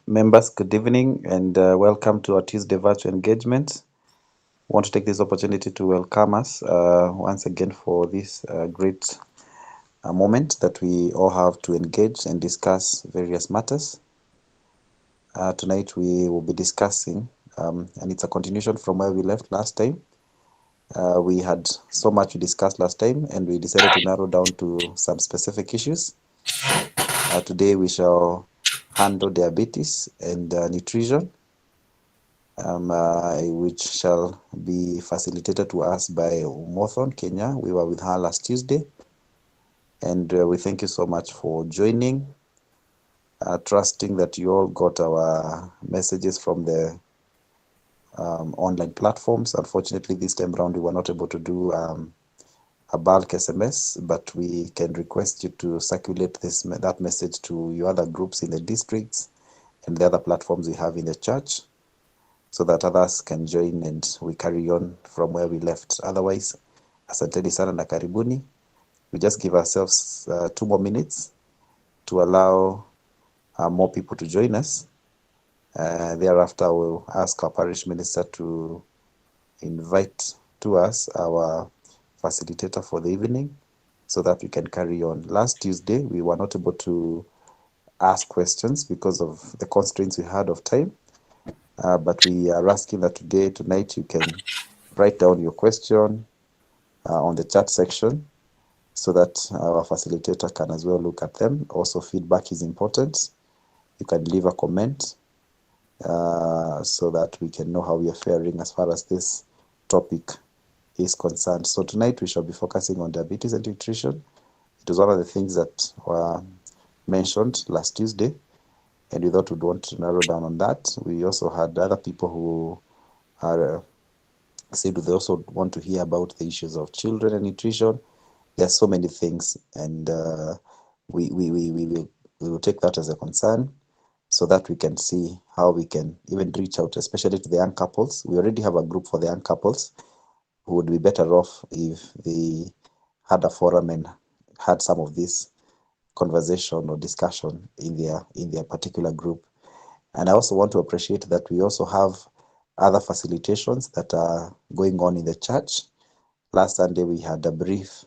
Members, good evening and welcome to our Tuesday virtual engagement. I want to take this opportunity to welcome us once again for this great moment that we all have to engage and discuss various matters. Tonight we will be discussing, and it's a continuation from where we left last time. We had so much to discuss last time and we decided to narrow down to some specific issues. Today we shall handle diabetes and nutrition, which shall be facilitated to us by Umotho, Kenya. We were with her last Tuesday, and we thank you so much for joining, trusting that you all got our messages from the online platforms. Unfortunately, this time around, we were not able to do a bulk SMS, but we can request you to circulate that message to your other groups in the districts and the other platforms we have in the church, so that others can join and we carry on from where we left. Otherwise, asanteni sana na karibuni. We just give ourselves 2 more minutes to allow more people to join us. Thereafter, we'll ask our parish minister to invite to us our facilitator for the evening so that we can carry on. Last Tuesday, we were not able to ask questions because of the constraints we had of time. But we are asking that tonight, you can write down your question on the chat section so that our facilitator can as well look at them. Also, feedback is important. You can leave a comment so that we can know how we are faring as far as this topic is concerned. So tonight we shall be focusing on diabetes and nutrition. It was one of the things that were mentioned last Tuesday, and we thought we'd want to narrow down on that. We also had other people who are said they also want to hear about the issues of children and nutrition. There are so many things, and we will take that as a concern so that we can see how we can even reach out, especially to the young couples. We already have a group for the young couples who would be better off if they had a forum and had some of this conversation or discussion in their particular group. And I also want to appreciate that we also have other facilitations that are going on in the church. Last Sunday we had a brief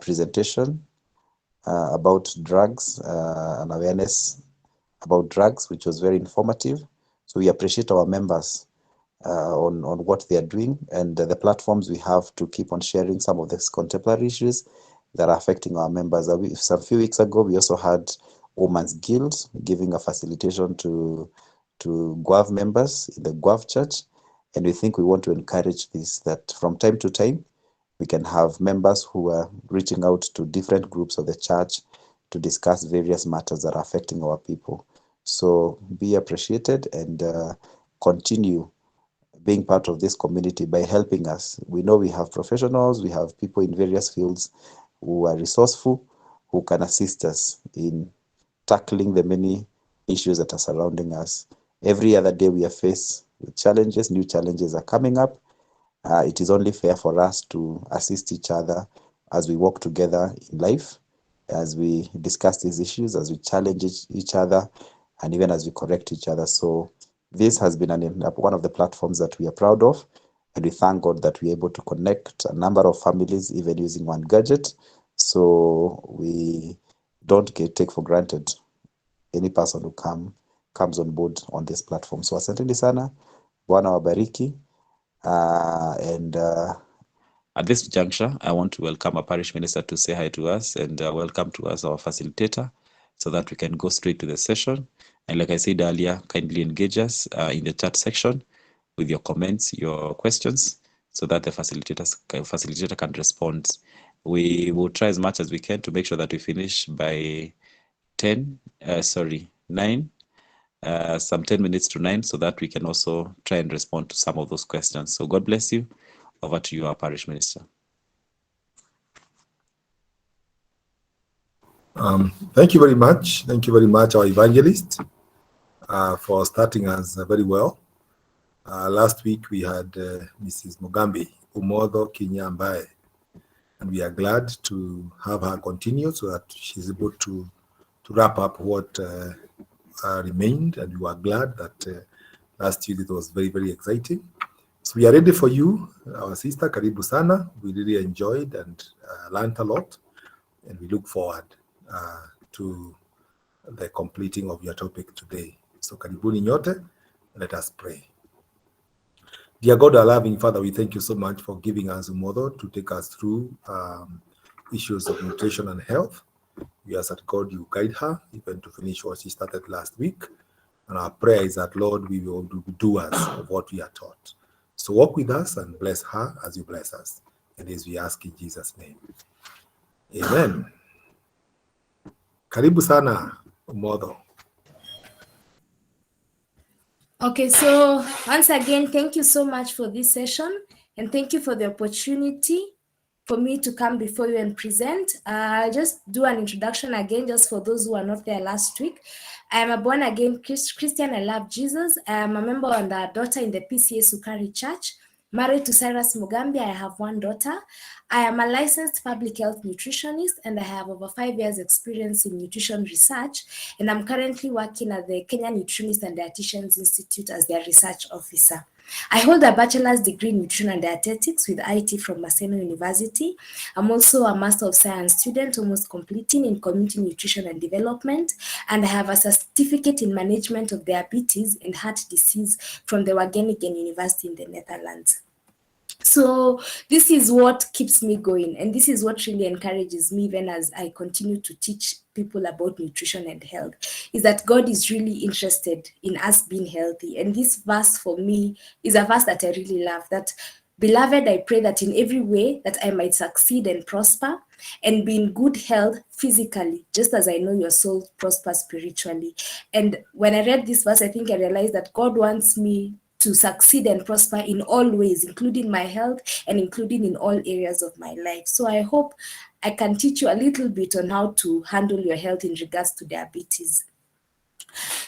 presentation about drugs and awareness about drugs, which was very informative. So we appreciate our members on what they are doing and the platforms we have to keep on sharing some of these contemporary issues that are affecting our members. Some few weeks ago, we also had Women's Guild giving a facilitation to GWAV members in the GWAV church. And we think we want to encourage this, that from time to time, we can have members who are reaching out to different groups of the church to discuss various matters that are affecting our people. So be appreciated and continue being part of this community by helping us. We know we have professionals, we have people in various fields who are resourceful, who can assist us in tackling the many issues that are surrounding us. Every other day we are faced with challenges, new challenges are coming up. It is only fair for us to assist each other as we work together in life, as we discuss these issues, as we challenge each other, and even as we correct each other. So this has been one of the platforms that we are proud of, and we thank God that we're able to connect a number of families even using one gadget. So we don't take for granted any person who comes on board on this platform. So asanteni sana, Bwana wabariki. And at this juncture, I want to welcome our parish minister to say hi to us and welcome to us our facilitator so that we can go straight to the session. And like I said earlier, kindly engage us in the chat section with your comments, your questions, so that the facilitator can respond. We will try as much as we can to make sure that we finish by 9, some 10 minutes to 9, so that we can also try and respond to some of those questions. So God bless you. Over to you, our parish minister. Thank you very much. Thank you very much, our evangelist, for starting us very well. Last week we had Mrs. Mugambi, Umotho, Kinya, Mbae, and we are glad to have her continue so that she's able to wrap up what remained, and we were glad that last Tuesday it was very, very exciting. So we are ready for you, our sister. Karibu sana. We really enjoyed and learned a lot, and we look forward to the completing of your topic today. So karibuni nyote. Let us pray. Dear God, our loving Father, we thank you so much for giving us Umotho to take us through issues of nutrition and health. We ask that God, you guide her even to finish what she started last week. And our prayer is that, Lord, we will be doers of what we are taught. So walk with us and bless her as you bless us. And as we ask in Jesus' name. Amen. Karibu sana, Umotho. Okay, so once again, thank you so much for this session, and thank you for the opportunity for me to come before you and present. I'll just do an introduction again, just for those who are not there last week. I am a born-again Christian. I love Jesus. I am a member and a daughter in the PCA Sukari Church. Married to Cyrus Mugambi, I have one daughter. I am a licensed public health nutritionist, and I have over 5 years experience in nutrition research, and I'm currently working at the Kenyan Nutritionist and Dietitians Institute as their research officer. I hold a bachelor's degree in nutrition and dietetics with IT from Maseno University. I'm also a Master of Science student, almost completing in community nutrition and development, and I have a certificate in management of diabetes and heart disease from the Wageningen University in the Netherlands. So this is what keeps me going, and this is what really encourages me even as I continue to teach people about nutrition and health, is that God is really interested in us being healthy. And this verse for me is a verse that I really love, that, beloved, I pray that in every way that I might succeed and prosper and be in good health physically, just as I know your soul prospers spiritually. And when I read this verse, I think I realized that God wants me to succeed and prosper in all ways, including my health and including in all areas of my life. So I hope I can teach you a little bit on how to handle your health in regards to diabetes.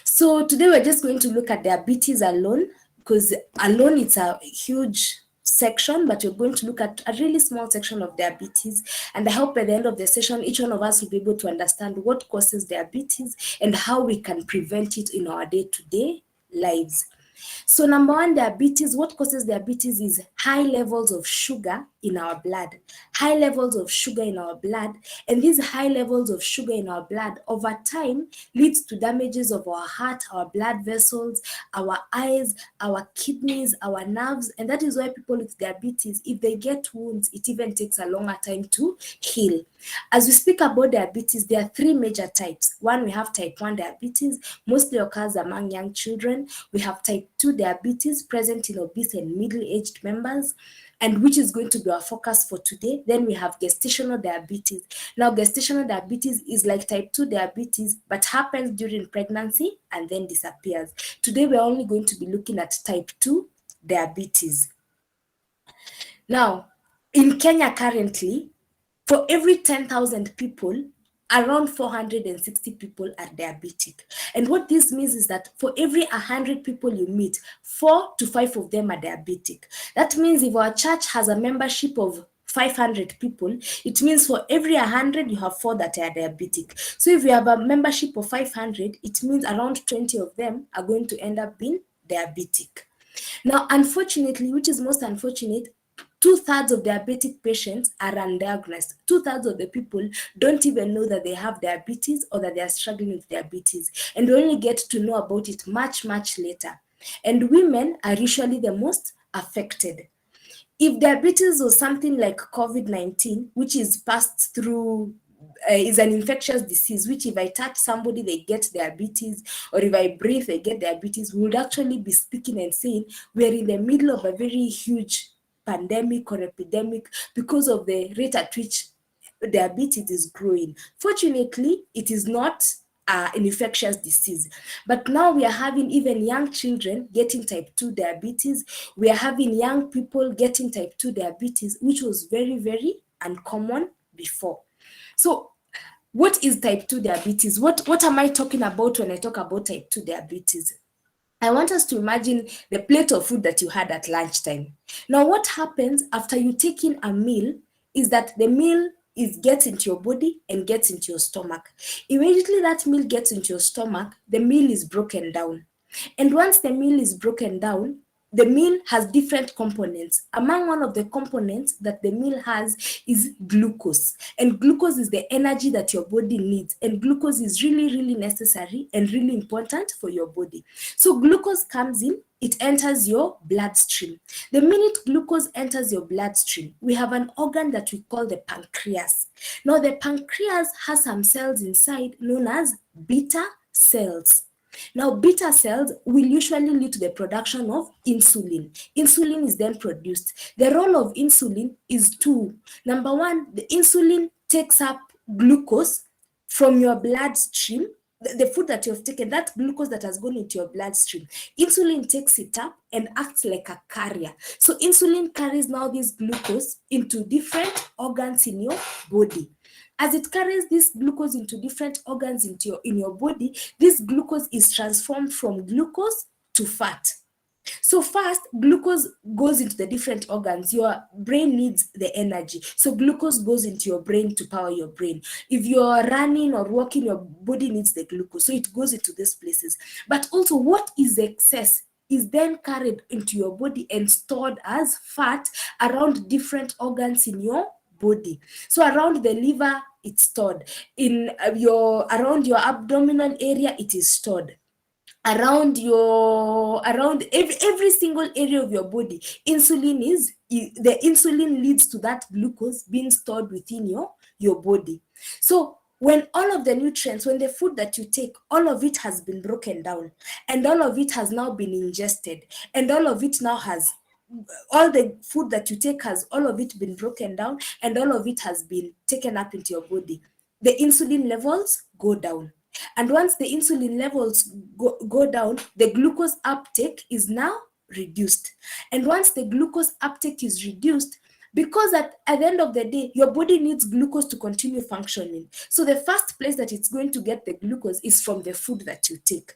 So today we're just going to look at diabetes alone, because alone it's a huge section, but we're going to look at a really small section of diabetes. And I hope by the end of the session, each one of us will be able to understand what causes diabetes and how we can prevent it in our day-to-day lives. So number one, diabetes, what causes diabetes is high levels of sugar in our blood. High levels of sugar in our blood. And these high levels of sugar in our blood over time leads to damages of our heart, our blood vessels, our eyes, our kidneys, our nerves. And that is why people with diabetes, if they get wounds, it even takes a longer time to heal. As we speak about diabetes, there are three major types. One, we have type 1 diabetes, mostly occurs among young children. We have type 2 diabetes, present in obese and middle-aged members, and which is going to be our focus for today. Then we have gestational diabetes. Now, gestational diabetes is like type 2 diabetes, but happens during pregnancy and then disappears. Today, we're only going to be looking at type 2 diabetes. Now, in Kenya currently, for every 10,000 people, around 460 people are diabetic. And what this means is that for every 100 people you meet, 4 to 5 of them are diabetic. That means if our church has a membership of 500 people, it means for every 100 you have 4 that are diabetic. So if we have a membership of 500, it means around 20 of them are going to end up being diabetic. Now, unfortunately, which is most unfortunate, 2/3 of diabetic patients are undiagnosed. 2/3 of the people don't even know that they have diabetes or that they are struggling with diabetes. And we only get to know about it much, much later. And women are usually the most affected. If diabetes was something like COVID-19, which is passed through, is an infectious disease, which if I touch somebody, they get diabetes, or if I breathe, they get diabetes, we would actually be speaking and saying we're in the middle of a very huge pandemic or epidemic because of the rate at which diabetes is growing. Fortunately, it is not an infectious disease. But now we are having even young children getting type 2 diabetes. We are having young people getting type 2 diabetes, which was very, very uncommon before. So what is type 2 diabetes? What am I talking about when I talk about type 2 diabetes? I want us to imagine the plate of food that you had at lunchtime. Now, what happens after you take in a meal is that the meal gets into your body and gets into your stomach. Immediately that meal gets into your stomach, the meal is broken down. And once the meal is broken down, the meal has different components. Among one of the components that the meal has is glucose. And glucose is the energy that your body needs. And glucose is really, really necessary and really important for your body. So glucose comes in, it enters your bloodstream. The minute glucose enters your bloodstream, we have an organ that we call the pancreas. Now, the pancreas has some cells inside known as beta cells. Now, beta cells will usually lead to the production of insulin. Insulin is then produced. The role of insulin is two. Number one, the insulin takes up glucose from your bloodstream, the food that you've taken, that glucose that has gone into your bloodstream. Insulin takes it up and acts like a carrier. So insulin carries now this glucose into different organs in your body. As it carries this glucose into different organs in your body, this glucose is transformed from glucose to fat. So first, glucose goes into the different organs. Your brain needs the energy. So glucose goes into your brain to power your brain. If you're running or walking, your body needs the glucose. So it goes into these places. But also what is excess is then carried into your body and stored as fat around different organs in your body. So around the liver, it's stored. Around your abdominal area, it is stored. Around every single area of your body, the insulin leads to that glucose being stored within your body. So when all of the nutrients, when the food that you take, all of it has been broken down and all of it has now been ingested and all of it now has all the food that you take has all of it been broken down and all of it has been taken up into your body, the insulin levels go down. And once the insulin levels go down, the glucose uptake is now reduced. And once the glucose uptake is reduced, because at the end of the day, your body needs glucose to continue functioning. So the first place that it's going to get the glucose is from the food that you take.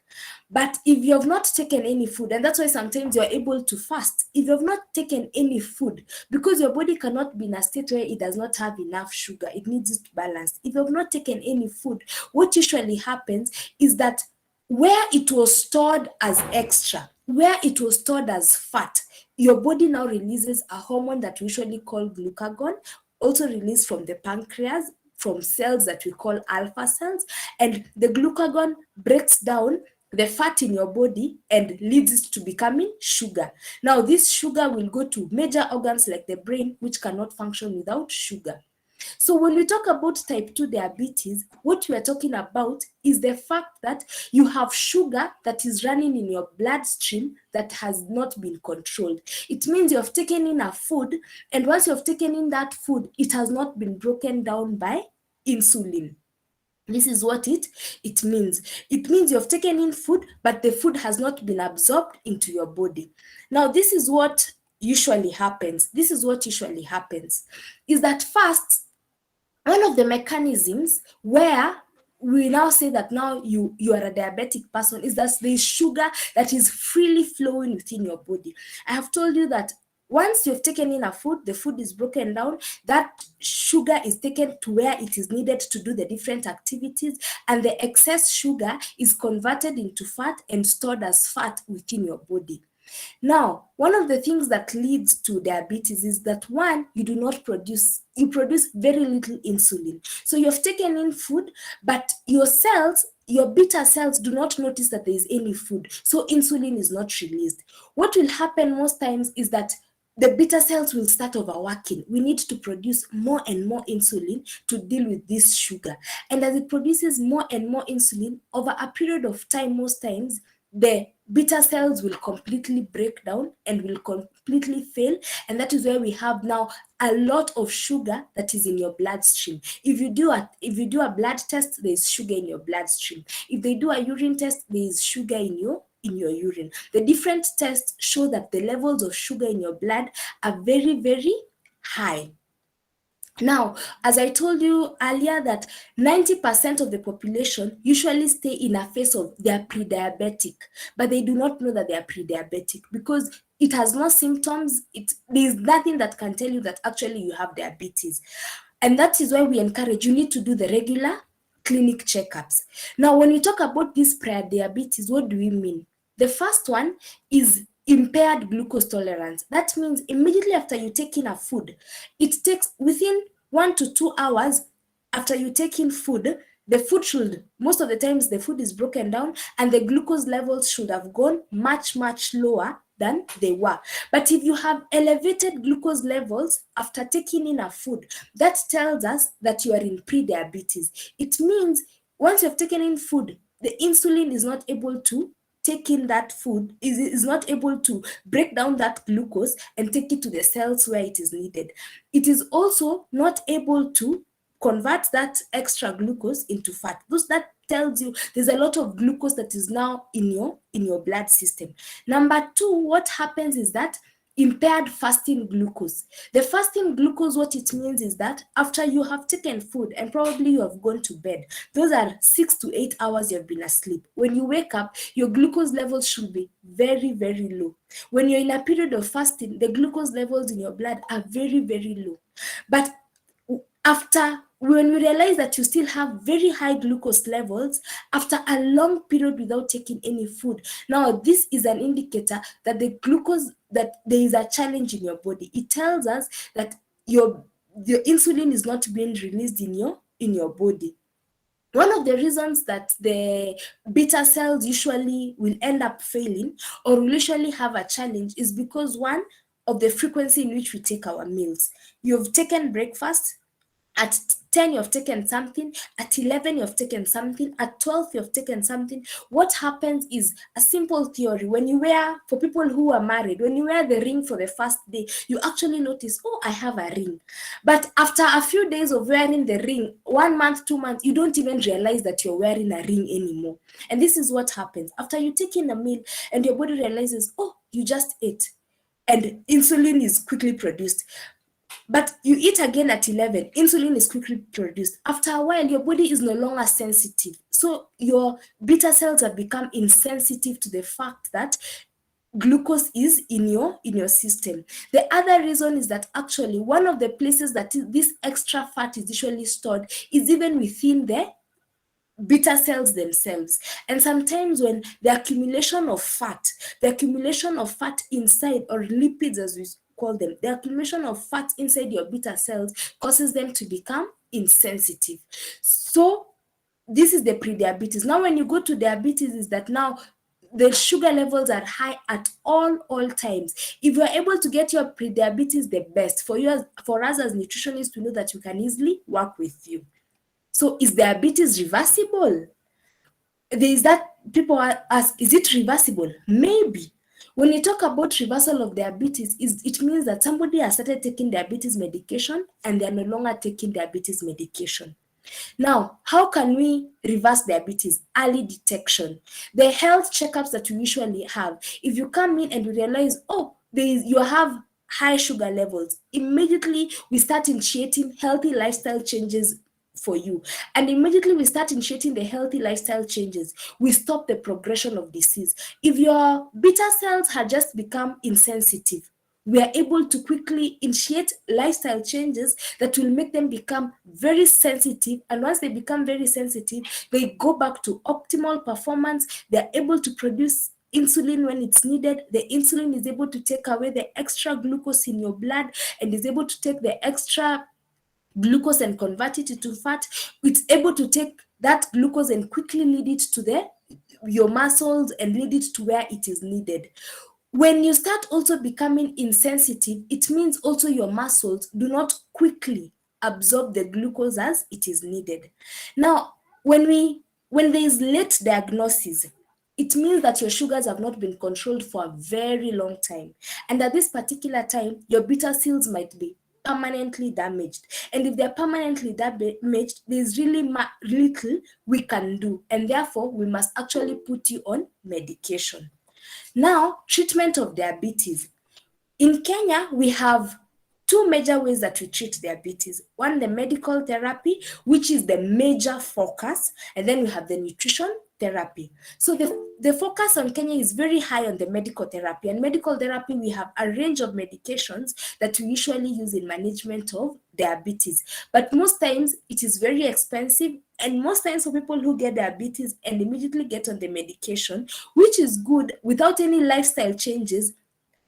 But if you have not taken any food, and that's why sometimes you're able to fast, if you have not taken any food, because your body cannot be in a state where it does not have enough sugar, it needs it balanced. If you have not taken any food, what usually happens is that where it was stored as extra, where it was stored as fat, your body now releases a hormone that we usually call glucagon, also released from the pancreas, from cells that we call alpha cells. And the glucagon breaks down the fat in your body and leads it to becoming sugar. Now, this sugar will go to major organs like the brain, which cannot function without sugar. So when we talk about type 2 diabetes, what we are talking about is the fact that you have sugar that is running in your bloodstream that has not been controlled. It means you have taken in a food, and once you have taken in that food, it has not been broken down by insulin. This is what it means. It means you have taken in food, but the food has not been absorbed into your body. Now, this is what usually happens. Is that first, one of the mechanisms where we now say that now you are a diabetic person is that there is sugar that is freely flowing within your body. I have told you that once you've taken in a food, the food is broken down, that sugar is taken to where it is needed to do the different activities, and the excess sugar is converted into fat and stored as fat within your body. Now, one of the things that leads to diabetes is that one, you produce very little insulin. So you've taken in food, but your beta cells do not notice that there is any food. So insulin is not released. What will happen most times is that the beta cells will start overworking. We need to produce more and more insulin to deal with this sugar. And as it produces more and more insulin, over a period of time, most times, the beta cells will completely break down and will completely fail. And that is where we have now a lot of sugar that is in your bloodstream. If you do a blood test, there is sugar in your bloodstream. If they do a urine test, there is sugar in your urine. The different tests show that the levels of sugar in your blood are very, very high. Now, as I told you earlier, that 90% of the population usually stay in a phase of they are pre-diabetic, but they do not know that they are pre-diabetic because it has no symptoms. There is nothing that can tell you that actually you have diabetes. And that is why we encourage you need to do the regular clinic checkups. Now, when we talk about this pre-diabetes, what do we mean? The first one is impaired glucose tolerance. That means immediately after you take in a food, it takes within 1 to 2 hours after you take in food, the food should, most of the times the food is broken down and the glucose levels should have gone much, much lower than they were. But if you have elevated glucose levels after taking in a food, that tells us that you are in pre-diabetes. It means once you've taken in food, the insulin is not able to take in that food, is not able to break down that glucose and take it to the cells where it is needed. It is also not able to convert that extra glucose into fat. That tells you there's a lot of glucose that is now in your blood system. Number two, what happens is that impaired fasting glucose. The fasting glucose, what it means is that after you have taken food and probably you have gone to bed, those are 6 to 8 hours you have been asleep. When you wake up, your glucose levels should be very, very low. When you're in a period of fasting, the glucose levels in your blood are very, very low. But when we realize that you still have very high glucose levels after a long period without taking any food, now this is an indicator that that there is a challenge in your body. It tells us that your insulin is not being released in your body. One of the reasons that the beta cells usually will end up failing or will usually have a challenge is because, one, of the frequency in which we take our meals. You've taken breakfast, at 10 you've taken something, at 11 you've taken something, at 12 you've taken something. What happens is a simple theory. For people who are married, when you wear the ring for the first day, you actually notice, oh, I have a ring. But after a few days of wearing the ring, 1 month, 2 months, you don't even realize that you're wearing a ring anymore. And this is what happens. After you take in a meal and your body realizes, oh, you just ate, and insulin is quickly produced. But you eat again at 11, insulin is quickly produced. After a while, your body is no longer sensitive. So your beta cells have become insensitive to the fact that glucose is in your system. The other reason is that actually one of the places that this extra fat is usually stored is even within the beta cells themselves. And sometimes when the accumulation of fat inside, or lipids as we call them, the accumulation of fat inside your beta cells causes them to become insensitive. So this is the pre-diabetes. Now when you go to diabetes, is that now the sugar levels are high at all times. If you are able to get your pre-diabetes, the best for us as nutritionists to know that you can easily work with you. So is diabetes reversible? People ask, is it reversible? Maybe. When you talk about reversal of diabetes, it means that somebody has started taking diabetes medication and they are no longer taking diabetes medication. Now, how can we reverse diabetes? Early detection. The health checkups that we usually have, if you come in and you realize, oh, you have high sugar levels, immediately we start initiating healthy lifestyle changes for you. And immediately we start initiating the healthy lifestyle changes, we stop the progression of disease. If your beta cells had just become insensitive, we are able to quickly initiate lifestyle changes that will make them become very sensitive. And once they become very sensitive, they go back to optimal performance. They're able to produce insulin when it's needed. The insulin is able to take away the extra glucose in your blood and is able to take the extra glucose and convert it into fat. It's able to take that glucose and quickly lead it to your muscles and lead it to where it is needed. When you start also becoming insensitive, it means also your muscles do not quickly absorb the glucose as it is needed. Now, when there is late diagnosis, it means that your sugars have not been controlled for a very long time. And at this particular time, your beta cells might be permanently damaged. And if they're permanently damaged, there's really little we can do. And therefore, we must actually put you on medication. Now, treatment of diabetes. In Kenya, we have two major ways that we treat diabetes. One, the medical therapy, which is the major focus, and then we have the nutrition therapy. So the focus on Kenya is very high on the medical therapy. And medical therapy, we have a range of medications that we usually use in management of diabetes. But most times it is very expensive, and most times for people who get diabetes and immediately get on the medication, which is good without any lifestyle changes,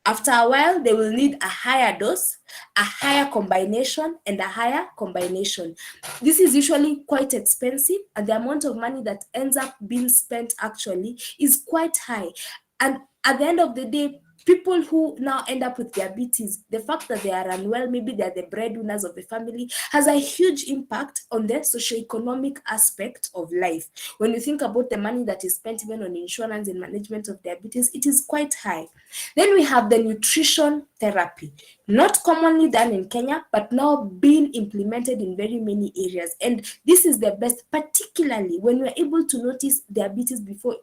after a while, they will need a higher dose, a higher combination, and a higher combination. This is usually quite expensive, and the amount of money that ends up being spent actually is quite high. And at the end of the day, people who now end up with diabetes, the fact that they are unwell, maybe they're the breadwinners of the family, has a huge impact on the socioeconomic aspect of life. When you think about the money that is spent even on insurance and management of diabetes, it is quite high. Then we have the nutrition therapy, not commonly done in Kenya, but now being implemented in very many areas. And this is the best, particularly when you're able to notice diabetes before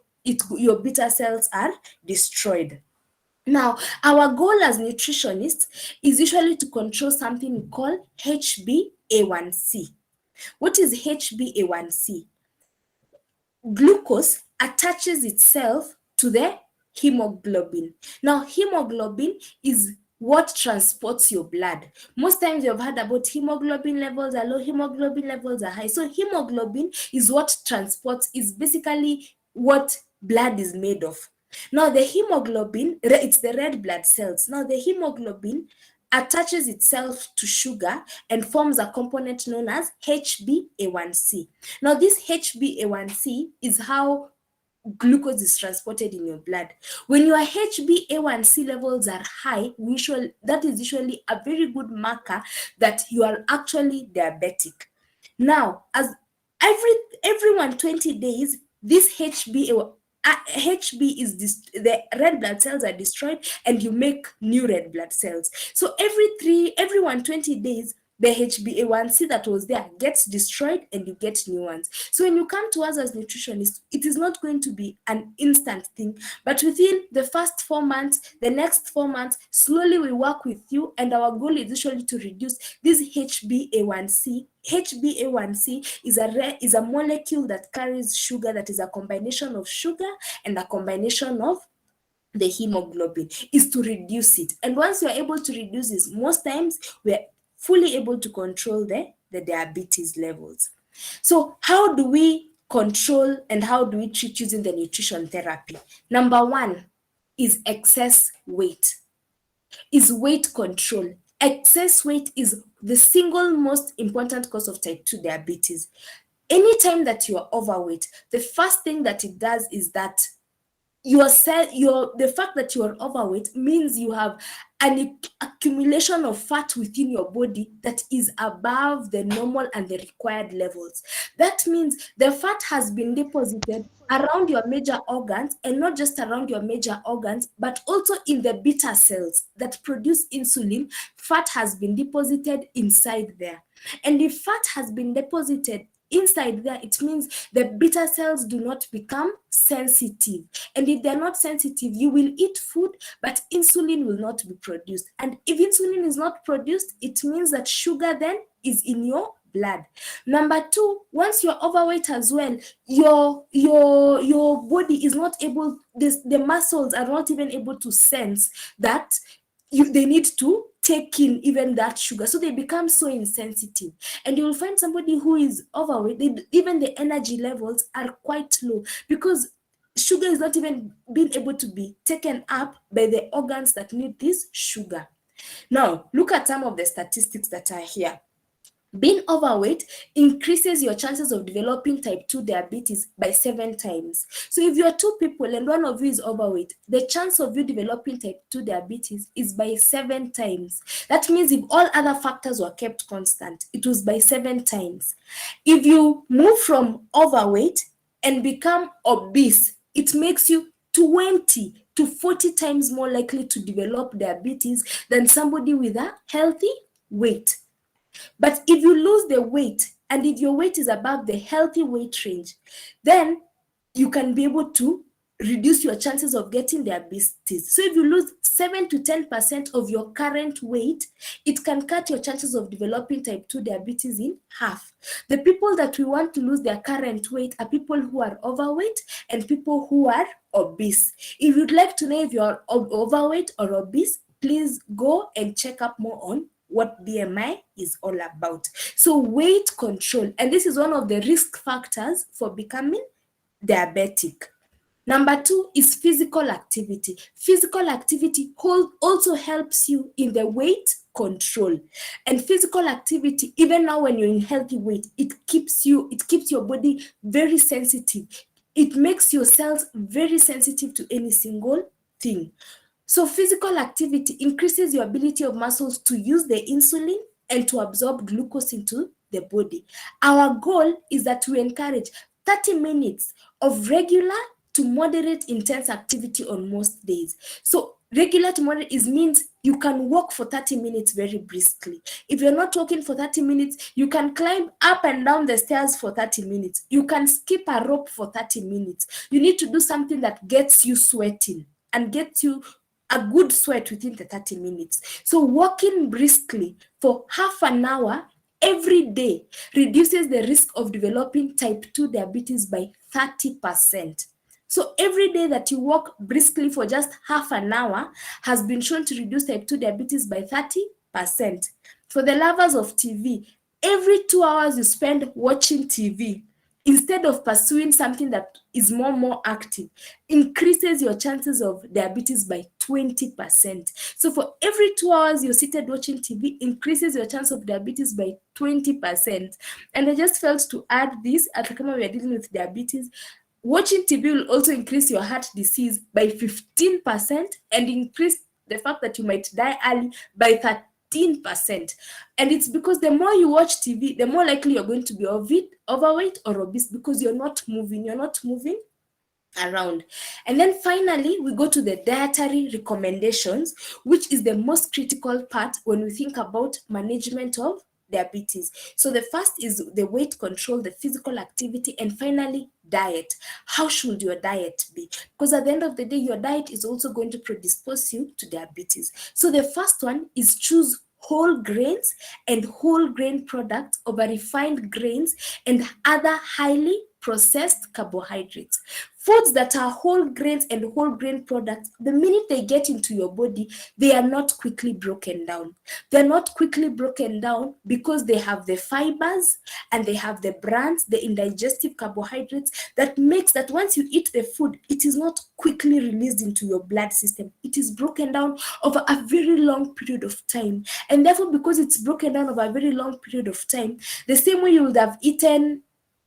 your beta cells are destroyed. Now, our goal as nutritionists is usually to control something we call HbA1c. What is HbA1c? Glucose attaches itself to the hemoglobin. Now, hemoglobin is what transports your blood. Most times you've heard about hemoglobin levels are low, hemoglobin levels are high. So hemoglobin is what transports, is basically what blood is made of. Now the hemoglobin, it's the red blood cells. Now the hemoglobin attaches itself to sugar and forms a component known as HbA1c. Now this HbA1c is how glucose is transported in your blood. When your HbA1c levels are high, that is usually a very good marker that you are actually diabetic. Now, as every 120 days, this HbA1c the red blood cells are destroyed and you make new red blood cells. So every 120 days, the HbA1c that was there gets destroyed and you get new ones. So when you come to us as nutritionists, it is not going to be an instant thing, but within the first 4 months, the next 4 months, slowly we work with you, and our goal is usually to reduce this HbA1c. HbA1c is a molecule that carries sugar, that is a combination of sugar and a combination of the hemoglobin, is to reduce it. And once you're able to reduce this, most times we're fully able to control the diabetes levels. So how do we control and how do we treat using the nutrition therapy? Number one is excess weight, is weight control. Excess weight is the single most important cause of type 2 diabetes. Anytime that you are overweight, the first thing that it does is that the fact that you are overweight means you have an accumulation of fat within your body that is above the normal and the required levels. That means the fat has been deposited around your major organs, and not just around your major organs, but also in the beta cells that produce insulin. Fat has been deposited inside there. And if fat has been deposited inside there, it means the beta cells do not become sensitive. And if they're not sensitive, you will eat food, but insulin will not be produced. And if insulin is not produced, it means that sugar then is in your blood. Number two, once you're overweight as well, your body is not able, the muscles are not even able to sense that they need to take in even that sugar, so they become so insensitive. And you will find somebody who is overweight, even the energy levels are quite low, because sugar is not even being able to be taken up by the organs that need this sugar. Now look at some of the statistics that are here. Being overweight increases your chances of developing type 2 diabetes by 7 times. So if you are 2 people and one of you is overweight, the chance of you developing type 2 diabetes is by 7 times. That means if all other factors were kept constant, it was by 7 times. If you move from overweight and become obese, it makes you 20 to 40 times more likely to develop diabetes than somebody with a healthy weight. But if you lose the weight, and if your weight is above the healthy weight range, then you can be able to reduce your chances of getting diabetes. So if you lose 7 to 10% of your current weight, it can cut your chances of developing type 2 diabetes in half. The people that we want to lose their current weight are people who are overweight and people who are obese. If you'd like to know if you're overweight or obese, please go and check up more on what BMI is all about. So weight control, and this is one of the risk factors for becoming diabetic. Number 2 is physical activity. Physical activity also helps you in the weight control. And physical activity, even now when you're in healthy weight, it keeps your body very sensitive. It makes your cells very sensitive to any single thing. So physical activity increases your ability of muscles to use the insulin and to absorb glucose into the body. Our goal is that we encourage 30 minutes of regular to moderate intense activity on most days. So regular to moderate means you can walk for 30 minutes very briskly. If you're not walking for 30 minutes, you can climb up and down the stairs for 30 minutes. You can skip a rope for 30 minutes. You need to do something that gets you sweating and gets you a good sweat within the 30 minutes. So walking briskly for half an hour every day reduces the risk of developing type 2 diabetes by 30%. So every day that you walk briskly for just half an hour has been shown to reduce type 2 diabetes by 30%. For the lovers of TV, every 2 hours you spend watching TV instead of pursuing something that is more active increases your chances of diabetes by 20%. So for every 2 hours you're seated watching TV, increases your chance of diabetes by 20%. And I just felt to add this, at kama we are dealing with diabetes, watching TV will also increase your heart disease by 15% and increase the fact that you might die early by 13%. And it's because the more you watch TV, the more likely you're going to be overweight or obese, because you're not moving around. And then finally, we go to the dietary recommendations, which is the most critical part when we think about management of diabetes. So the first is the weight control, the physical activity, and finally diet. How should your diet be? Because at the end of the day, your diet is also going to predispose you to diabetes. So the first one is choose whole grains and whole grain products over refined grains and other highly processed carbohydrates. Foods that are whole grains and whole grain products, the minute they get into your body, they are not quickly broken down. They're not quickly broken down because they have the fibers and they have the bran, the indigestive carbohydrates that makes that once you eat the food, it is not quickly released into your blood system. It is broken down over a very long period of time. And therefore, because it's broken down over a very long period of time, the same way you would have eaten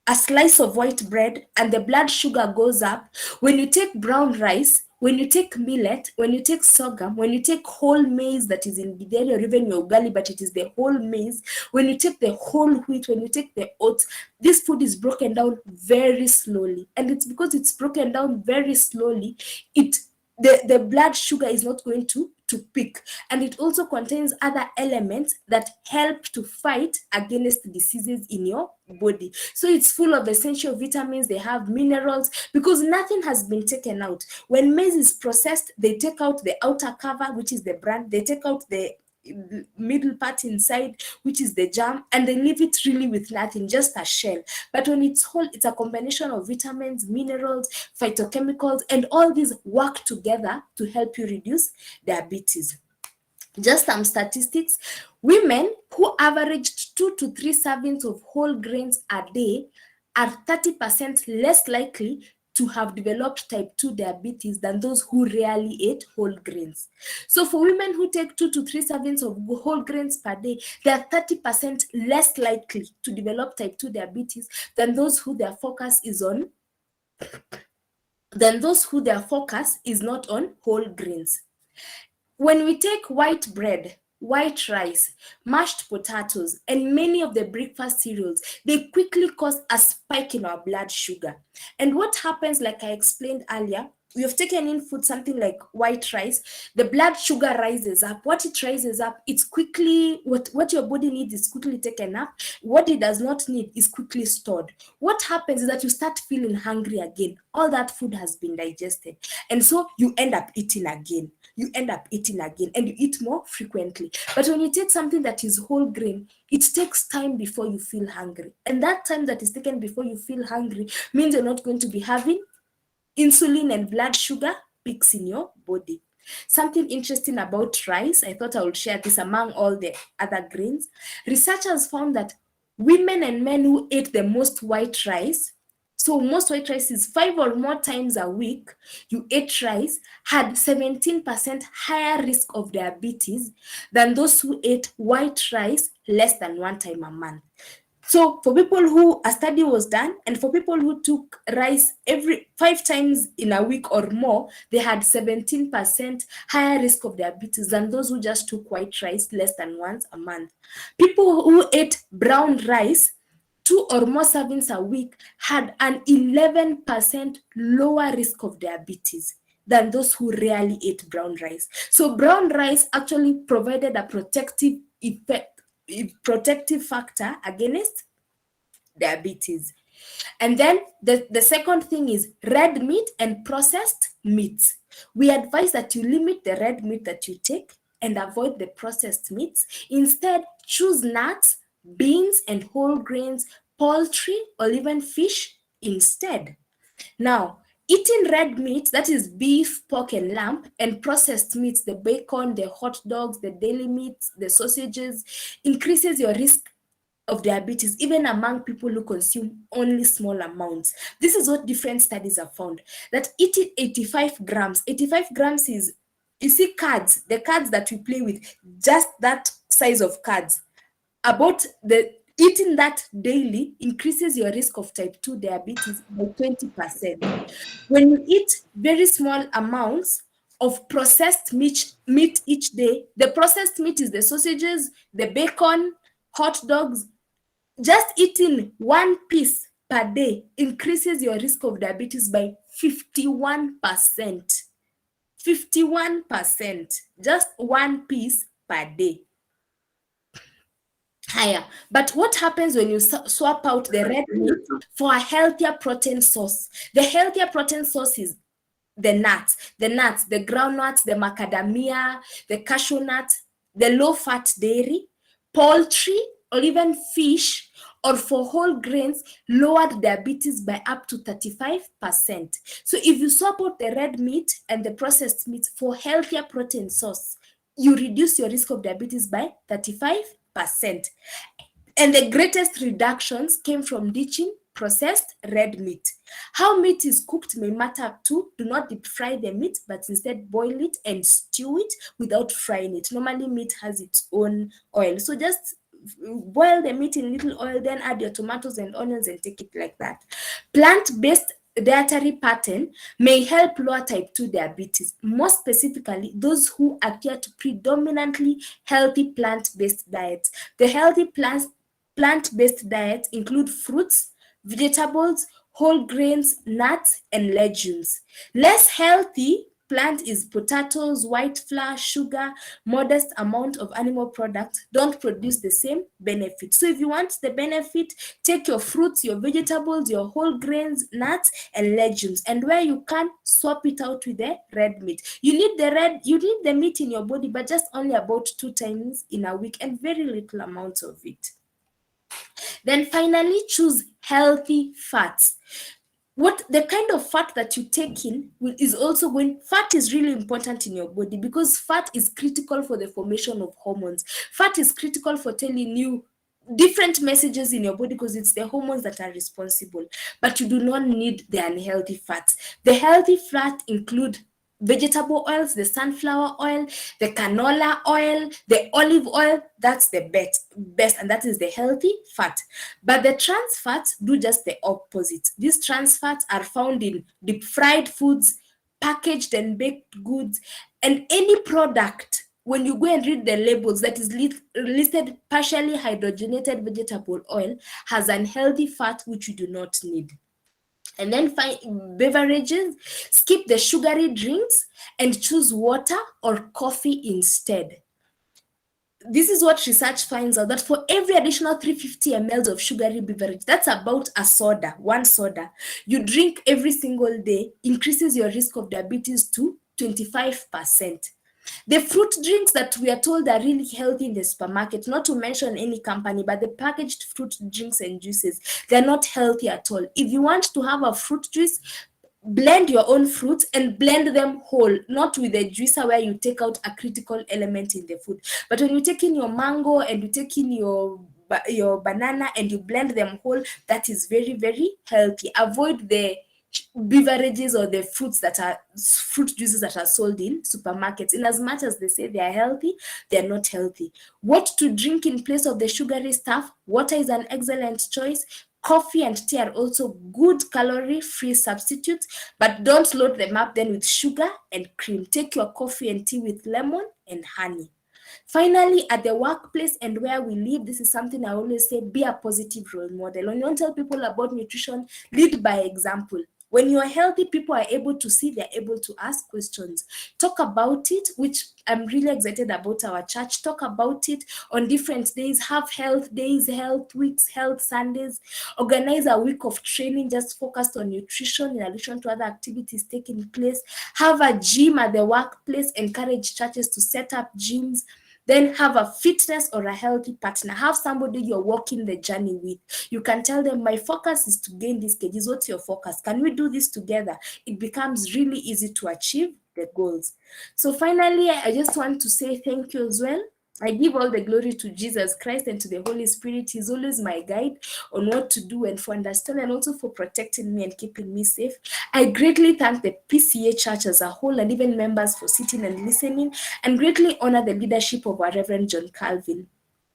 a slice of white bread and the blood sugar goes up, when you take brown rice, when you take millet, when you take sorghum, when you take whole maize that is in githeri or even your ugali, but it is the whole maize, when you take the whole wheat, when you take the oats, this food is broken down very slowly. And it's because it's broken down very slowly, the blood sugar is not going to peak. And it also contains other elements that help to fight against diseases in your body. So it's full of essential vitamins, they have minerals, because nothing has been taken out. When maize is processed, they take out the outer cover, which is the bran, they take out the middle part inside, which is the germ, and they leave it really with nothing, just a shell. But when it's whole, it's a combination of vitamins, minerals, phytochemicals, and all these work together to help you reduce diabetes. Just some statistics: women who averaged 2 to 3 servings of whole grains a day are 30% less likely to have developed type 2 diabetes than those who rarely ate whole grains. So for women who take 2 to 3 servings of whole grains per day, they are 30% less likely to develop type 2 diabetes than those who their focus is not on whole grains. When we take white bread, white rice, mashed potatoes, and many of the breakfast cereals, they quickly cause a spike in our blood sugar. And what happens, like I explained earlier, we have taken in food, something like white rice, the blood sugar rises up. What it rises up, it's quickly, what your body needs is quickly taken up. What it does not need is quickly stored. What happens is that you start feeling hungry again. All that food has been digested. And so you end up eating again. And you eat more frequently. But when you take something that is whole grain, it takes time before you feel hungry. And that time that is taken before you feel hungry means you're not going to be having insulin and blood sugar peaks in your body. Something interesting about rice, I thought I would share this among all the other grains. Researchers found that women and men who ate the most white rice, so most white rice is 5 or more times a week, you ate rice, had 17% higher risk of diabetes than those who ate white rice less than 1 time a month. So for people who a study was done, and for people who took rice every 5 times in a week or more, they had 17% higher risk of diabetes than those who just took white rice less than once a month. People who ate brown rice 2 or more servings a week had an 11% lower risk of diabetes than those who rarely ate brown rice. So brown rice actually provided a protective factor against diabetes. And then the second thing is red meat and processed meats. We advise that you limit the red meat that you take and avoid the processed meats. Instead, choose nuts, beans, and whole grains, poultry, or even fish instead. Now, eating red meat, that is beef, pork, and lamb, and processed meats, the bacon, the hot dogs, the deli meats, the sausages, increases your risk of diabetes, even among people who consume only small amounts. This is what different studies have found, that eating 85 grams is, you see cards, the cards that we play with, just that size of cards, about the eating that daily increases your risk of type 2 diabetes by 20%. When you eat very small amounts of processed meat each day, the processed meat is the sausages, the bacon, hot dogs, just eating 1 piece per day increases your risk of diabetes by 51%. 51%, just 1 piece per day. Higher. But what happens when you swap out the red meat for a healthier protein source? The healthier protein source is the nuts, the groundnuts, the macadamia, the cashew nut, the low-fat dairy, poultry, or even fish, or for whole grains, lowered diabetes by up to 35%. So if you swap out the red meat and the processed meat for healthier protein source, you reduce your risk of diabetes by 35%. And the greatest reductions came from ditching processed red meat. How meat is cooked may matter too. Do not deep fry the meat, but instead boil it and stew it without frying it. Normally, meat has its own oil. So just boil the meat in little oil, then add your tomatoes and onions and take it like that. Plant-based dietary pattern may help lower type 2 diabetes, more specifically those who adhere to predominantly healthy plant-based diets. The healthy plant-based diets include fruits, vegetables, whole grains, nuts, and legumes. Less healthy plant is potatoes, white flour, sugar, modest amount of animal products don't produce the same benefit. So if you want the benefit, take your fruits, your vegetables, your whole grains, nuts, and legumes. And where you can, swap it out with the red meat. You need the meat in your body, but just only about 2 times in a week and very little amounts of it. Then finally, choose healthy fats. What the kind of fat that you take in is also fat is really important in your body because fat is critical for the formation of hormones. Fat is critical for telling you different messages in your body because it's the hormones that are responsible, but you do not need the unhealthy fats. The healthy fat include vegetable oils, the sunflower oil, the canola oil, the olive oil. That's the best, and that is the healthy fat. But the trans fats do just the opposite. These trans fats are found in deep fried foods, packaged and baked goods, and any product, when you go and read the labels, that is listed partially hydrogenated vegetable oil has unhealthy fat which you do not need. And then beverages, skip the sugary drinks and choose water or coffee instead. This is what research finds out, that for every additional 350 ml of sugary beverage, that's about a soda, 1 soda, you drink every single day, increases your risk of diabetes to 25%. The fruit drinks that we are told are really healthy in the supermarket, not to mention any company, but the packaged fruit drinks and juices, they're not healthy at all. If you want to have a fruit juice, blend your own fruits and blend them whole, not with a juicer where you take out a critical element in the food. But when you take in your mango and you take in your banana and you blend them whole, that is very, very healthy. Avoid the beverages or the fruit juices that are sold in supermarkets. In as much as they say they are healthy, they are not healthy. What to drink in place of the sugary stuff? Water is an excellent choice. Coffee and tea are also good calorie-free substitutes, but don't load them up then with sugar and cream. Take your coffee and tea with lemon and honey. Finally, at the workplace and where we live, this is something I always say, be a positive role model. When you want to tell people about nutrition, lead by example. When you are healthy, people are able to see, they're able to ask questions. Talk about it, which I'm really excited about our church. Talk about it on different days. Have health days, health weeks, health Sundays. Organize a week of training just focused on nutrition in addition to other activities taking place. Have a gym at the workplace. Encourage churches to set up gyms. Then have a fitness or a healthy partner. Have somebody you're walking the journey with. You can tell them, my focus is to gain these kgs. What's your focus? Can we do this together? It becomes really easy to achieve the goals. So finally, I just want to say thank you as well. I give all the glory to Jesus Christ and to the Holy Spirit. He's always my guide on what to do and for understanding and also for protecting me and keeping me safe. I greatly thank the PCA Church as a whole and even members for sitting and listening, and greatly honor the leadership of our Reverend John Calvin.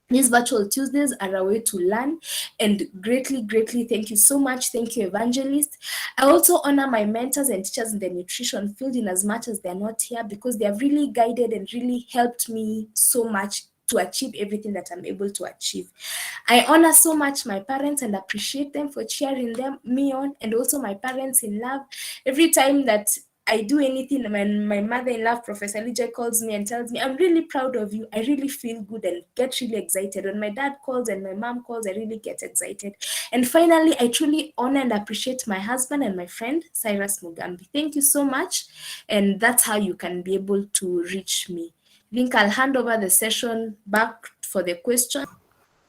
These virtual Tuesdays are a way to learn, and greatly thank you so much. Thank you, Evangelist. I also honor my mentors and teachers in the nutrition field in as much as they're not here, because they have really guided and really helped me so much to achieve everything that I'm able to achieve. I honor so much my parents and appreciate them for cheering me on, and also my parents in love. Every time that I do anything, when my mother-in-law, Professor Lijay, calls me and tells me, I'm really proud of you, I really feel good and get really excited. When my dad calls and my mom calls, I really get excited. And finally, I truly honor and appreciate my husband and my friend, Cyrus Mugambi. Thank you so much. And that's how you can be able to reach me. I think I'll hand over the session back for the question.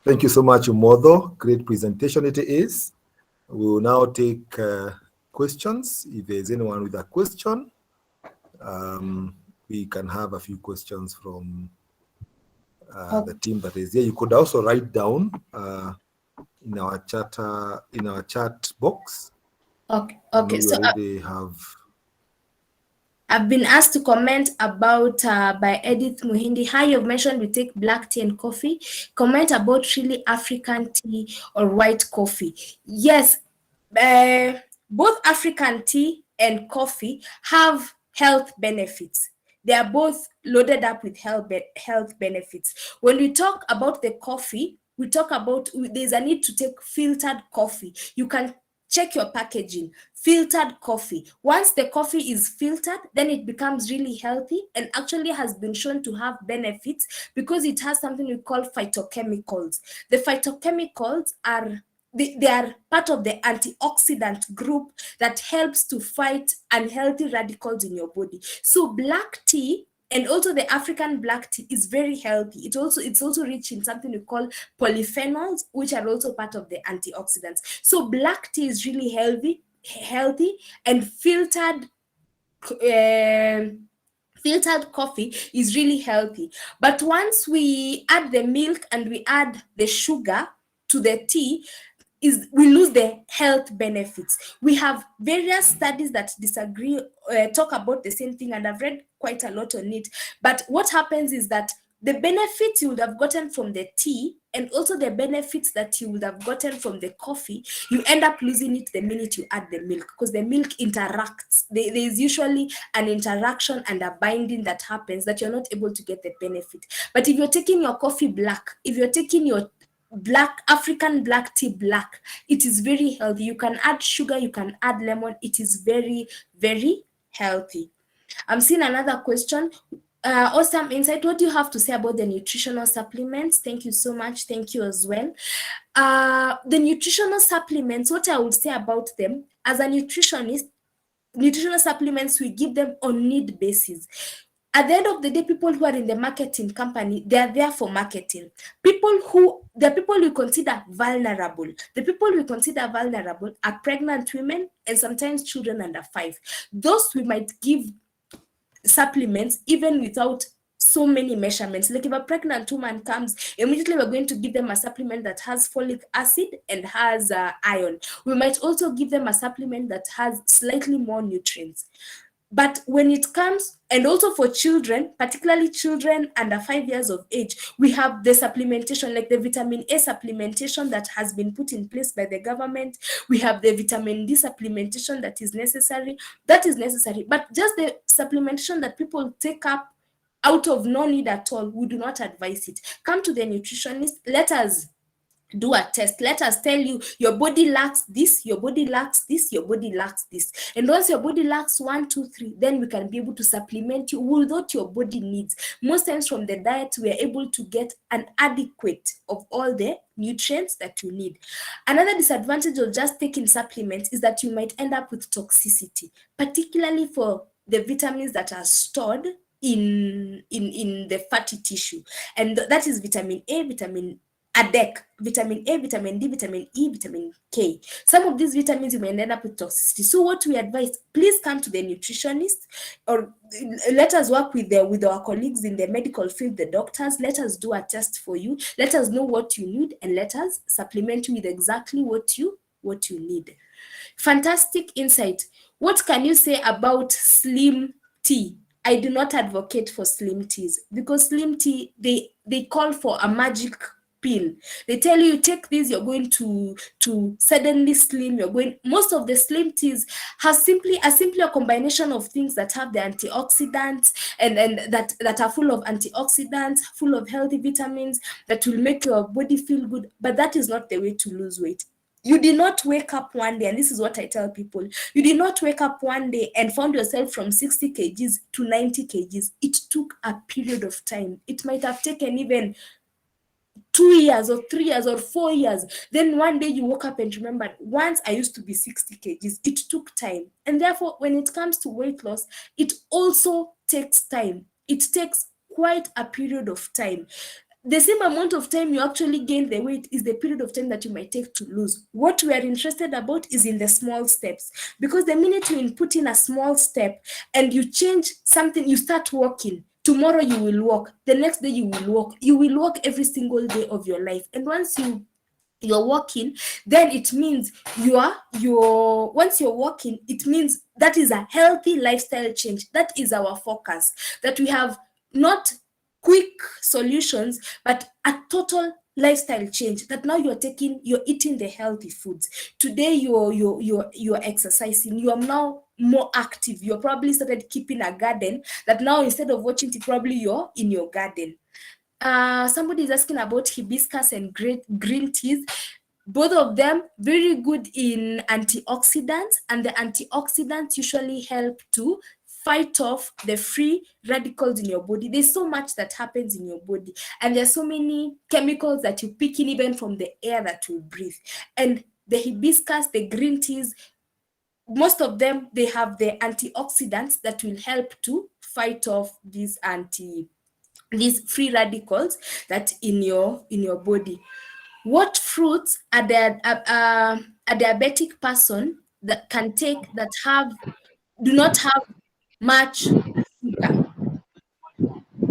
Thank you so much, Umotho. Great presentation it is. We will now take questions. If there's anyone with a question, we can have a few questions from the team that is here. You could also write down in our chat box. Okay. So already have. I've been asked to comment about by Edith Muhindi. How you've mentioned we take black tea and coffee. Comment about really African tea or white coffee. Yes, both African tea and coffee have health benefits. They are both loaded up with health benefits. When we talk about the coffee, we talk about there's a need to take filtered coffee. You can check your packaging. Filtered coffee. Once the coffee is filtered, then it becomes really healthy and actually has been shown to have benefits because it has something we call phytochemicals. The phytochemicals are they are part of the antioxidant group that helps to fight unhealthy radicals in your body. So black tea and also the African black tea is very healthy. It's also rich in something we call polyphenols, which are also part of the antioxidants. So black tea is really healthy, and filtered coffee is really healthy. But once we add the milk and we add the sugar to the tea, we lose the health benefits. We have various studies that disagree, talk about the same thing, and I've read quite a lot on it. But what happens is that the benefits you would have gotten from the tea and also the benefits that you would have gotten from the coffee, you end up losing it the minute you add the milk, because the milk interacts. There is usually an interaction and a binding that happens that you're not able to get the benefit. But if you're taking your coffee black, if you're taking your African black tea black, it is very healthy. You can add sugar, you can add lemon. It is very, very healthy. I'm seeing another question. Awesome insight. What do you have to say about the nutritional supplements? Thank you so much. Thank you as well. The nutritional supplements, what I would say about them, as a nutritionist, nutritional supplements, we give them on need basis. at the end of the day, people who are in the marketing company, they are there for marketing. The people we consider vulnerable. The people we consider vulnerable are pregnant women and sometimes children under 5. Those we might give supplements even without so many measurements. Like if a pregnant woman comes, immediately we're going to give them a supplement that has folic acid and has iron. We might also give them a supplement that has slightly more nutrients. But when it comes, and also for children, particularly children under 5 years of age, we have the supplementation, like the vitamin A supplementation that has been put in place by the government. We have the vitamin D supplementation that is necessary. But just the supplementation that people take up out of no need at all, we do not advise it. Come to the nutritionist, let us do a test. Let us tell you your body lacks this, your body lacks this, your body lacks this. And once your body lacks 1, 2, 3, then we can be able to supplement you with what your body needs. Most times from the diet, we are able to get an adequate of all the nutrients that you need. Another disadvantage of just taking supplements is that you might end up with toxicity, particularly for the vitamins that are stored in the fatty tissue. And that is vitamin A, vitamin A, vitamin D, vitamin E, vitamin K. Some of these vitamins you may end up with toxicity. So what we advise, please come to the nutritionist, or let us work with our colleagues in the medical field, the doctors. Let us do a test for you. Let us know what you need, and let us supplement you with exactly what you need. Fantastic insight. What can you say about slim tea? I do not advocate for slim teas, because slim tea, they call for a magic pill. They tell you, take this, you're going to suddenly slim. Most of the slim teas has simply a combination of things that have the antioxidants and that are full of antioxidants, full of healthy vitamins that will make your body feel good. But that is not the way to lose weight. You did not wake up one day, and this is what I tell people, you did not wake up one day and found yourself from 60 kgs to 90 kgs. It took a period of time. It might have taken even 2 years or 3 years or 4 years. Then one day you woke up and remembered, once I used to be 60 kgs. It took time. And therefore, when it comes to weight loss, it also takes time. It takes quite a period of time. The same amount of time you actually gain the weight is the period of time that you might take to lose. What we are interested about is in the small steps, because the minute you put in a small step and you change something, you start walking. Tomorrow you will walk. The next day you will walk. You will walk every single day of your life. And once you're walking, then it means once you're walking, it means that is a healthy lifestyle change. That is our focus. That we have not quick solutions, but a total lifestyle change. That now you're eating the healthy foods. Today you're exercising. You are now more active. You're probably started keeping a garden. That now instead of watching it, probably you're in your garden. Somebody is asking about hibiscus and green teas. Both of them very good in antioxidants, and the antioxidants usually help to fight off the free radicals in your body. There's so much that happens in your body, and there's so many chemicals that you pick in even from the air that you breathe. And the hibiscus, the green teas, most of them, they have the antioxidants that will help to fight off these free radicals that in your body. What fruits a diabetic person that can take that do not have much sugar?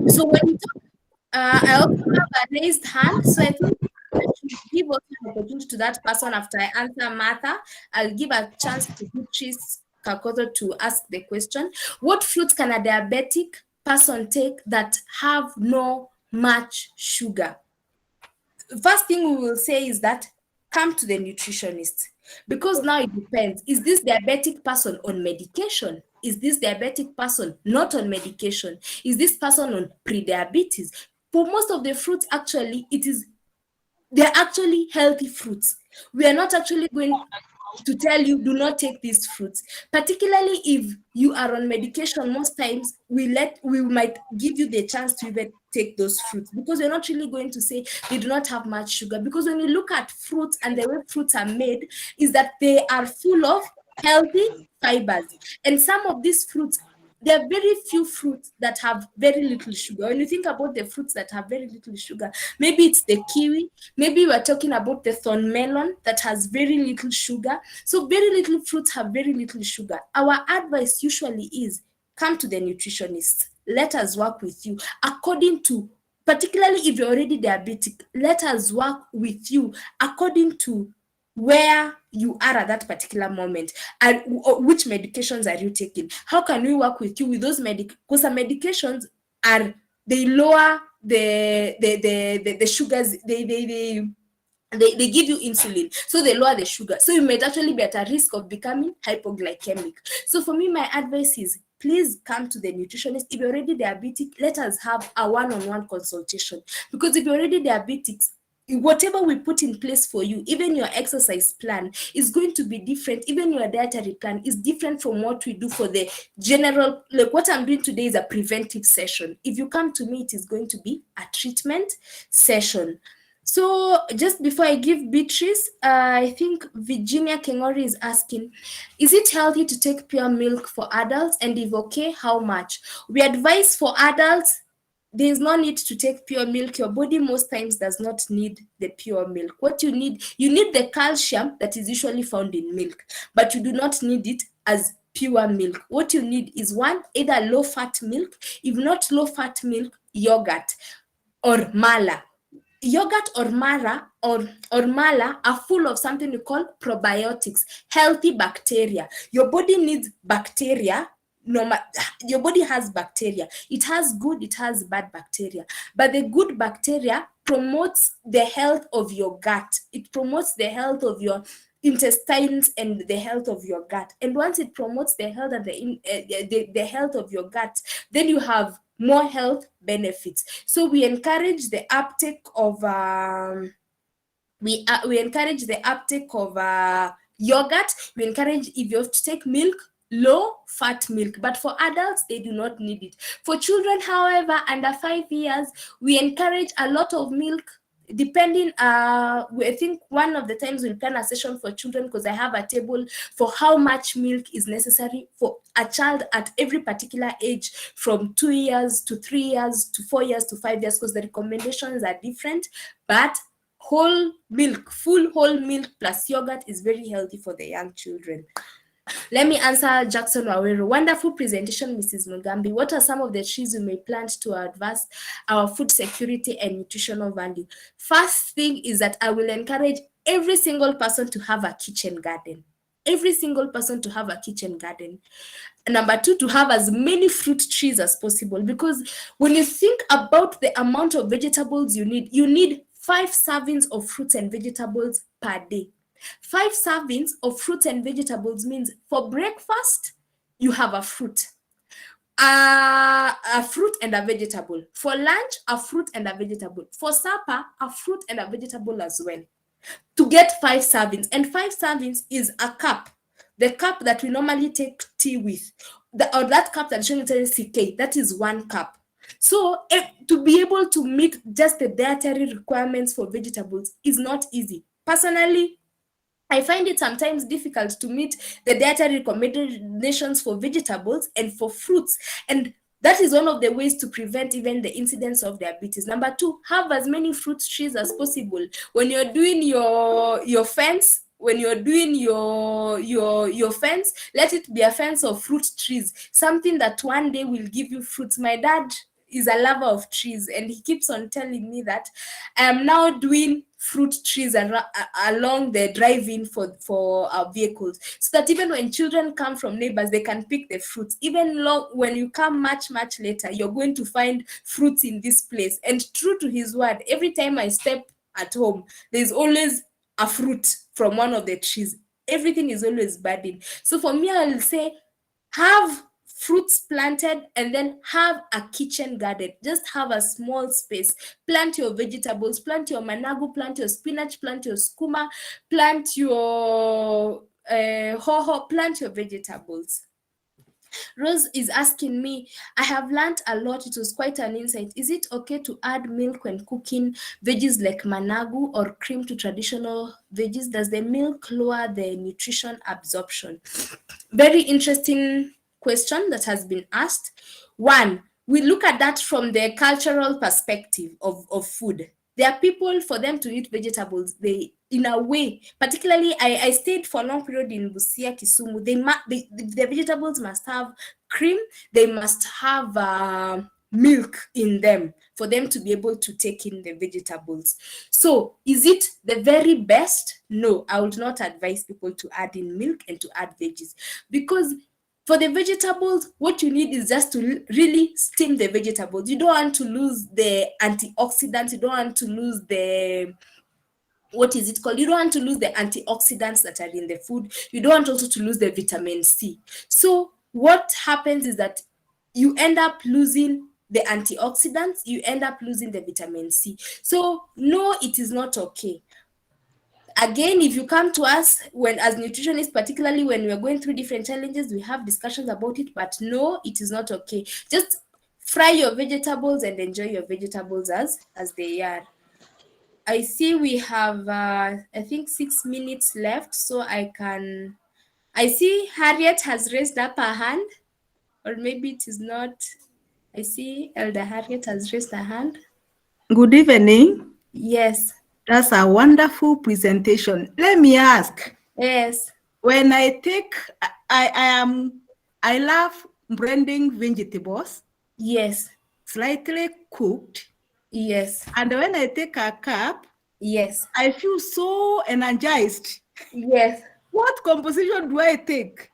So when you talk, I also have a raised hand, so I think I should give also an opportunity to that person after I answer Martha. I'll give a chance to Beatrice Kakoto to ask the question. What fruits can a diabetic person take that have no much sugar? First thing we will say is that come to the nutritionist, because now it depends. Is this diabetic person on medication? Is this diabetic person not on medication? Is this person on pre-diabetes? For most of the fruits, actually, they're actually healthy fruits. We are not actually going to tell you do not take these fruits, particularly if you are on medication. Most times we might give you the chance to even take those fruits, because we're not really going to say they do not have much sugar, because when you look at fruits and the way fruits are made is that they are full of healthy fibers, and some of these fruits there are very few fruits that have very little sugar. When you think about the fruits that have very little sugar, maybe it's the kiwi, maybe we're talking about the thorn melon that has very little sugar. So very little fruits have very little sugar. Our advice usually is come to the nutritionist. Let us work with you according to, particularly if you're already diabetic, let us work with you according to where you are at that particular moment and which medications are you taking. How can we work with you with those because some medications are, they lower the sugars, they give you insulin, so they lower the sugar, so you might actually be at a risk of becoming hypoglycemic. So for me, my advice is please come to the nutritionist. If you're already diabetic, let us have a one-on-one consultation, because if you're already diabetic, whatever we put in place for you, even your exercise plan is going to be different. Even your dietary plan is different from what we do for the general. Like what I'm doing today is a preventive session. If you come to me, it is going to be a treatment session. So just before I give Beatrice, I think Virginia Kengori is asking, is it healthy to take pure milk for adults? And if okay, how much? We advise for adults, there is no need to take pure milk. Your body most times does not need the pure milk. What you need the calcium that is usually found in milk, but you do not need it as pure milk. What you need is one, either low-fat milk, if not low-fat milk, yogurt or mala. Yogurt or mala are full of something we call probiotics, healthy bacteria. Your body needs bacteria. Your body has bacteria. It has good, it has bad bacteria. But the good bacteria promotes the health of your gut. It promotes the health of your intestines and the health of your gut. And once it promotes the health of the health of your gut, then you have more health benefits. So we encourage the uptake of yogurt. We encourage, if you have to take milk, low fat milk, but for adults they do not need it. For children, however, under 5 years, we encourage a lot of milk. Depending, I think one of the times we'll plan a session for children, because I have a table for how much milk is necessary for a child at every particular age, from 2 years to 3 years to 4 years to 5 years, because the recommendations are different. But whole milk, full whole milk plus yogurt is very healthy for the young children. Let me answer Jackson Wawero. Wonderful presentation, Mrs. Mugambi. What are some of the trees we may plant to advance our food security and nutritional value? First thing is that I will encourage every single person to have a kitchen garden. Every single person to have a kitchen garden. Number two, to have as many fruit trees as possible, because when you think about the amount of vegetables you need 5 servings of fruits and vegetables per day. 5 servings of fruits and vegetables means for breakfast, you have a fruit. A fruit and a vegetable. For lunch, a fruit and a vegetable. For supper, a fruit and a vegetable as well. To get 5 servings. And 5 servings is a cup. The cup that we normally take tea with. Or that cup that shows CK, that is 1 cup. So to be able to meet just the dietary requirements for vegetables is not easy. Personally, I find it sometimes difficult to meet the dietary recommendations for vegetables and for fruits. And that is one of the ways to prevent even the incidence of diabetes. Number 2, have as many fruit trees as possible. When you're doing your fence, when you're doing your fence, let it be a fence of fruit trees, something that one day will give you fruits. My dad is a lover of trees, and he keeps on telling me that I am now doing fruit trees along the drive-in for our vehicles, so that even when children come from neighbors, they can pick the fruits. Even when you come much later, you're going to find fruits in this place. And true to his word, every time I step at home, there's always a fruit from one of the trees. Everything is always budding. So for me, I will say, have fruits planted, and then have a kitchen garden. Just have a small space. Plant your vegetables, plant your managu, plant your spinach, plant your skuma, plant your hoho, plant your vegetables. Rose is asking me, I have learned a lot. It was quite an insight. Is it okay to add milk when cooking veggies like managu or cream to traditional veggies? Does the milk lower the nutrition absorption? Very interesting question that has been asked. One, we look at that from the cultural perspective of food. There are people, for them to eat vegetables, they, in a way, particularly, I stayed for a long period in Busia, Kisumu, the vegetables must have cream, they must have milk in them for them to be able to take in the vegetables. So is it the very best? No, I would not advise people to add in milk and to add veggies, because for the vegetables, what you need is just to really steam the vegetables. You don't want to lose the antioxidants. You don't want to lose the, what is it called? You don't want to lose the antioxidants that are in the food. You don't want also to lose the vitamin C. So what happens is that you end up losing the antioxidants, you end up losing the vitamin C. So no, it is not okay. Again, if you come to us when as nutritionists, particularly when we are going through different challenges, we have discussions about it, but no, it is not okay. Just fry your vegetables and enjoy your vegetables as they are. I see we have, I think 6 minutes left, so I see Harriet has raised up her hand, or maybe it is not. I see Elder Harriet has raised her hand. Good evening. Yes. That's a wonderful presentation. Let me ask. Yes. When I take, I love blending vegetables. Yes. Slightly cooked. Yes. And when I take a cup, yes, I feel so energized. Yes. What composition do I take?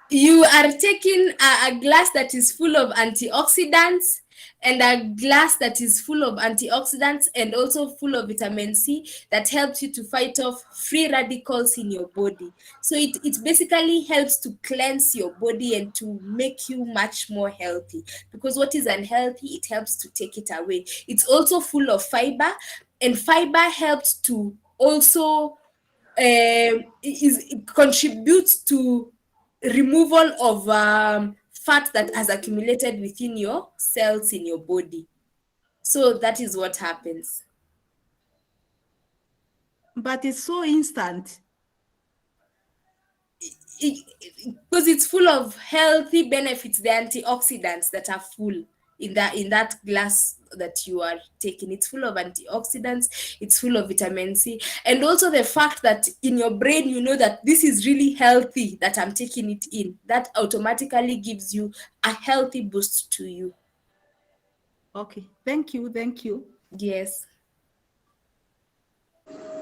You are taking a glass that is full of antioxidants, and a glass that is full of antioxidants and also full of vitamin C that helps you to fight off free radicals in your body. So it basically helps to cleanse your body and to make you much more healthy, because what is unhealthy, it helps to take it away. It's also full of fiber, and fiber helps to also it contributes to removal of fat that has accumulated within your cells in your body. So that is what happens. But it's so instant. Because it's full of healthy benefits, the antioxidants that are full in that glass that you are taking. It's full of antioxidants, it's full of vitamin C, and also the fact that in your brain you know that this is really healthy, that I'm taking it in, that automatically gives you a healthy boost to you. Okay, thank you. Yes.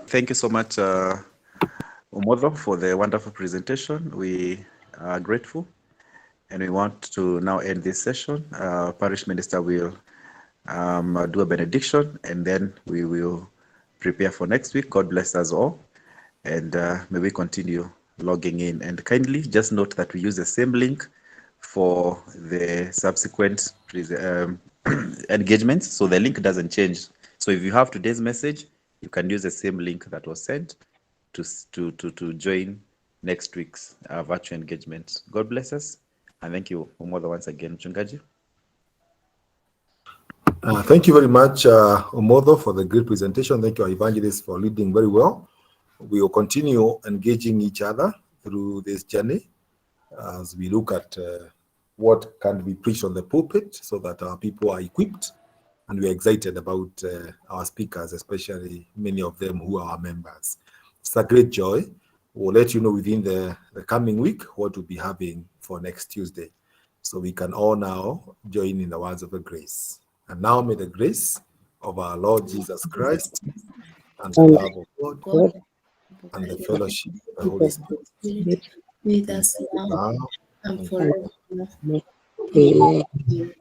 Thank you so much, Umotho, for the wonderful presentation. We are grateful, and we want to now end this session. Parish Minister will do a benediction, and then we will prepare for next week. God bless us all, and may we continue logging in. And kindly just note that we use the same link for the subsequent engagements, so the link doesn't change. So if you have today's message, you can use the same link that was sent to join next week's virtual engagement. God bless us, and thank you, Umotho, once again. Mchungaji. Thank you very much, Umotho, for the great presentation. Thank you, our evangelists, for leading very well. We will continue engaging each other through this journey as we look at what can be preached on the pulpit, so that our people are equipped, and we're excited about our speakers, especially many of them who are our members. It's a great joy. We'll let you know within the coming week what we'll be having for next Tuesday, so we can all now join in the words of the grace. And now may the grace of our Lord Jesus Christ and the love of God and the fellowship of the Holy Spirit With us now and forever. Amen.